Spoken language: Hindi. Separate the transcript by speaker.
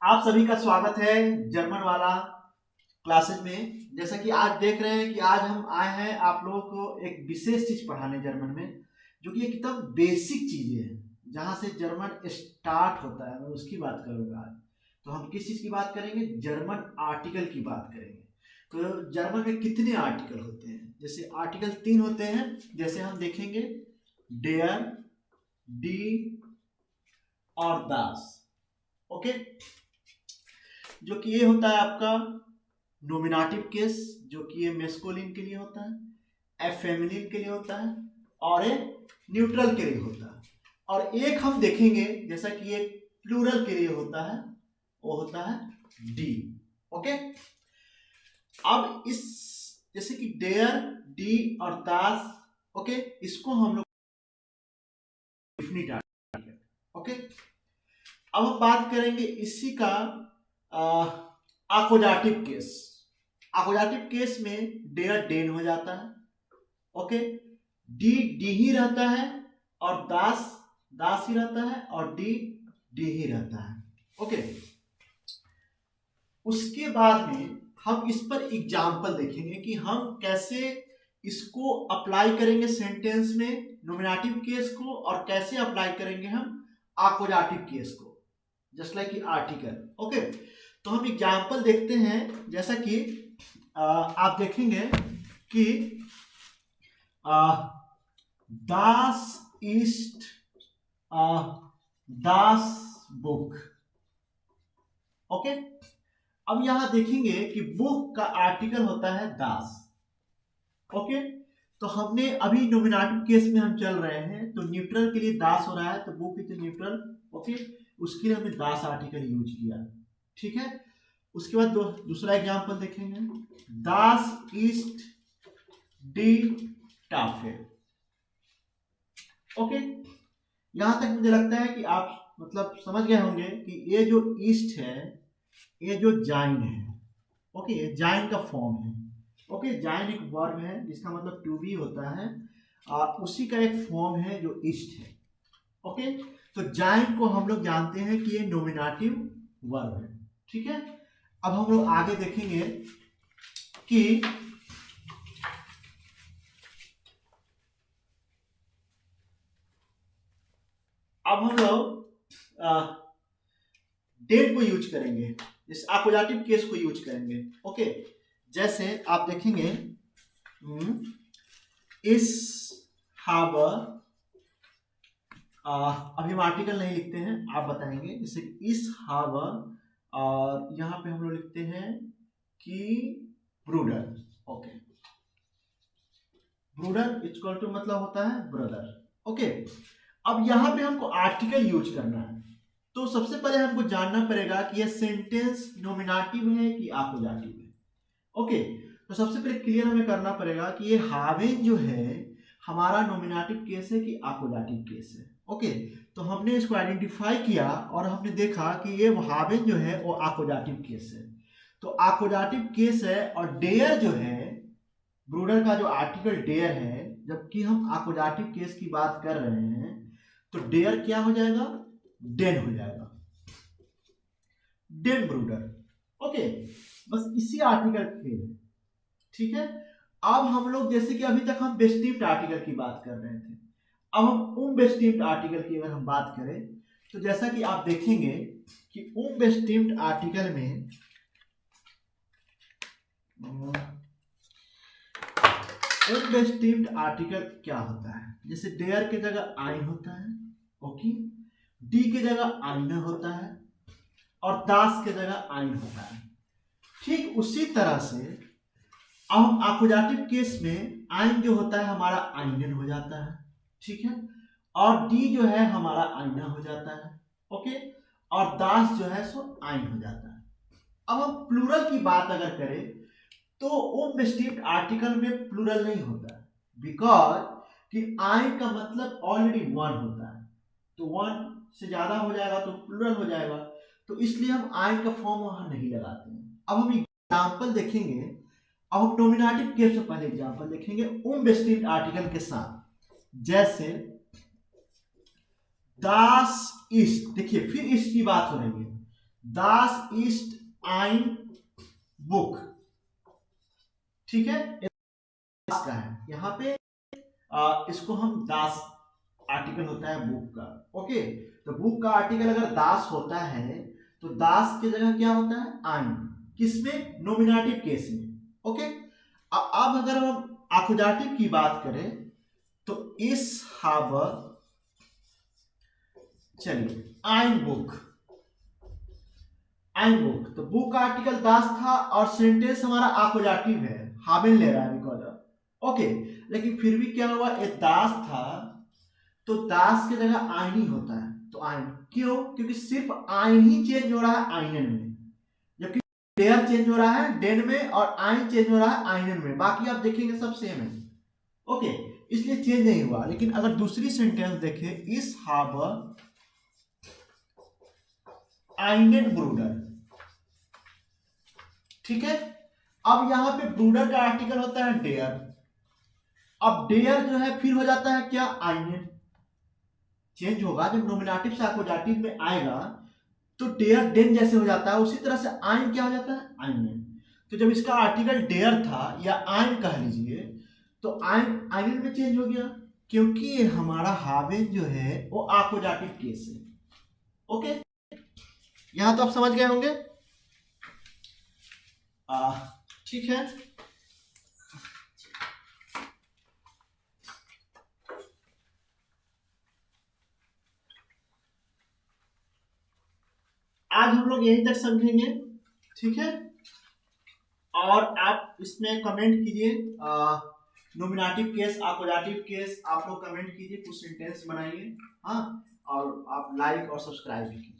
Speaker 1: आप सभी का स्वागत है जर्मन वाला क्लासेस में। जैसा कि आज देख रहे हैं कि आज हम आए हैं आप लोगों को एक विशेष चीज पढ़ाने जर्मन में, जो कि एकदम बेसिक चीजें हैं जहां से जर्मन स्टार्ट होता है। मैं उसकी बात करूंगा आज। तो हम किस चीज की बात करेंगे? जर्मन आर्टिकल की बात करेंगे। तो जर्मन में कितने आर्टिकल होते हैं? जैसे आर्टिकल 3 होते हैं, जैसे हम देखेंगे डेयर, डी और दास। ओके, जो कि ये होता है आपका नोमिनेटिव केस, जो कि ये मेस्कुलिन के लिए होता है, ए फेमिनिन के लिए होता है और ए न्यूट्रल के लिए होता है। और एक हम देखेंगे जैसा कि ये प्लूरल के लिए होता है, वो होता है डी। ओके, अब इस जैसे कि डेयर, डी और दास, ओके, इसको हम लोग डेफिनिट आर्टिकल। ओके, अब हम बात करेंगे इसी का आकोजाटिव केस। आकोजाटिव केस में डेयर डेन हो जाता है, ओके, डी डी ही रहता है और दास दास ही रहता है और डी डी ही रहता है। ओके, उसके बाद में हम इस पर एग्जाम्पल देखेंगे कि हम कैसे इसको अप्लाई करेंगे सेंटेंस में नोमिनेटिव केस को, और कैसे अप्लाई करेंगे हम आकोजाटिव केस को, जस्ट लाइक आर्टिकल। ओके, तो हम एग्जाम्पल देखते हैं। जैसा कि आप देखेंगे कि दास इस्ट दास बुक। ओके, अब यहां देखेंगे कि बुक का आर्टिकल होता है दास। ओके, तो हमने अभी नोमिनेटिव केस में हम चल रहे हैं, तो न्यूट्रल के लिए दास हो रहा है, तो बुक इज न्यूट्रल। ओके, उसके लिए हमने दास आर्टिकल यूज किया, ठीक है। उसके बाद दूसरा एग्जांपल देखेंगे, दास ईस्ट डी टाफे। ओके, यहां तक मुझे लगता है कि आप मतलब समझ गए होंगे कि ये जो ईस्ट है, ये जो जाइन है, ओके, ये जाइन का फॉर्म है। ओके, जाइन एक वर्ब है जिसका मतलब टू बी होता है, उसी का एक फॉर्म है जो ईस्ट है। ओके, तो जाइन को हम लोग जानते हैं कि ये नोमिनेटिव वर्ब है, ठीक है। अब हम लोग आगे देखेंगे कि अब हम लोग डेट को यूज करेंगे, इस आकोजाटिव केस को यूज करेंगे। ओके, जैसे आप देखेंगे इस हावर, अभी हम आर्टिकल नहीं लिखते हैं, आप बताएंगे। जैसे इस हावर, और यहां पे हम लोग लिखते हैं कि brooder. Okay, brooder equal to मतलब होता है ब्रदर। ओके, अब यहां पे हमको आर्टिकल यूज करना है, तो सबसे पहले हमको जानना पड़ेगा कि यह सेंटेंस नोमिनेटिव है कि आकोजाटिव है। ओके, तो सबसे पहले क्लियर हमें करना पड़ेगा कि ये हावेन जो है हमारा नोमिनेटिव केस है कि आकोजाटिव केस है। ओके, तो हमने इसको आइडेंटिफाई किया और हमने देखा कि ये हावेन जो है वो आकोजाटिव केस है, तो आकोजाटिव केस है। और डेयर जो है, ब्रूडर का जो आर्टिकल डेयर है, जबकि हम आकोजाटिव केस की बात कर रहे हैं, तो डेयर क्या हो जाएगा? डेन हो जाएगा, डेन ब्रूडर। ओके, बस इसी आर्टिकल खेल है, ठीक है। अब हम लोग जैसे कि अभी तक हम बेस्टिम्ड आर्टिकल की बात कर रहे थे, अब हम बेस्टिम्ड आर्टिकल की अगर हम बात करें, तो जैसा कि आप देखेंगे कि बेस्टिम्ड आर्टिकल में बेस्टिम्ड आर्टिकल क्या होता है? जैसे डेयर के जगह आइन होता है, ओके, डी के जगह आइना होता है और दास के जगह आइन होता है। ठीक उसी तरह से अब हम आकोजाटिव केस में आइन जो होता है हमारा आइनन हो जाता है, ठीक है, और डी जो है हमारा आइना हो जाता है। ओके, और दास जो है सो आइन हो जाता है। अब हम प्लूरल की बात अगर करें, तो बेस्टिम्ड आर्टिकल में प्लूरल नहीं होता है, बिकॉज कि आइन का मतलब ऑलरेडी वन होता है, तो वन से ज्यादा हो जाएगा तो प्लूरल हो जाएगा, तो इसलिए हम आइन का फॉर्म वहां नहीं लगाते हैं। अब हम एग्जाम्पल देखेंगे। अब हम नोमिनेटिव केस से पहले एग्जाम्पल देखेंगे बेस्टिम्ड आर्टिकल के साथ, जैसे दास इस्ट। देखिए फिर इस्ट की बात हो रही है, दास इस्ट आइन बुक, ठीक है, दास का है यहाँ पे, इसको हम दास आर्टिकल होता है बुक का, ओके। तो बुक का आर्टिकल अगर दास होता है तो दास की जगह क्या होता है, आइन, किसमें, नोमिनेटिव केस में, ओके। अब अगर हम आकुजाटिव की बात करें तो इस हाबर, चलिए आइन बुक, आइन बुक, तो बुक का आर्टिकल दास था और सेंटेंस हमारा आकुजाटिव है, हाबेन ले रहा है बिकॉज ऑफ, ओके। लेकिन फिर भी क्या हुआ, एक दास था तो दास की जगह आइन ही होता है, तो आइन, क्यों, क्योंकि सिर्फ आइन ही चेंज हो रहा है आइनन में, जबकि डेयर चेंज हो रहा है डेन में और आइन चेंज हो रहा है आइनन में, बाकी आप देखेंगे सब सेम है, ओके, इसलिए चेंज नहीं हुआ। लेकिन अगर दूसरी सेंटेंस देखें, इस हाबर आइनेन ब्रूडर, ठीक है। अब यहां पे ब्रूडर का आर्टिकल होता है डेयर, अब डेयर जो है फिर हो जाता है क्या, आइनेन, चेंज होगा जब नोमिनेटिव से अक्वजाटिव में आएगा तो डेयर डेन जैसे हो जाता है, उसी तरह से आइन क्या हो जाता है, आइनेन। तो जब इसका आर्टिकल डेयर था या आइन कह लीजिए, तो आइन आइनेन में चेंज हो गया, क्योंकि हमारा हावेन जो है वो अक्वजाटिव केस है, ओके। यहां तो आप समझ गए होंगे, ठीक है। आज हम लोग यहीं तक समझेंगे, ठीक है। और आप इसमें कमेंट कीजिए, नोमिनेटिव केस, अक्वजाटिव केस, आप लोग कमेंट कीजिए, कुछ सेंटेंस बनाइए, हाँ, और आप लाइक और सब्सक्राइब भी कीजिए।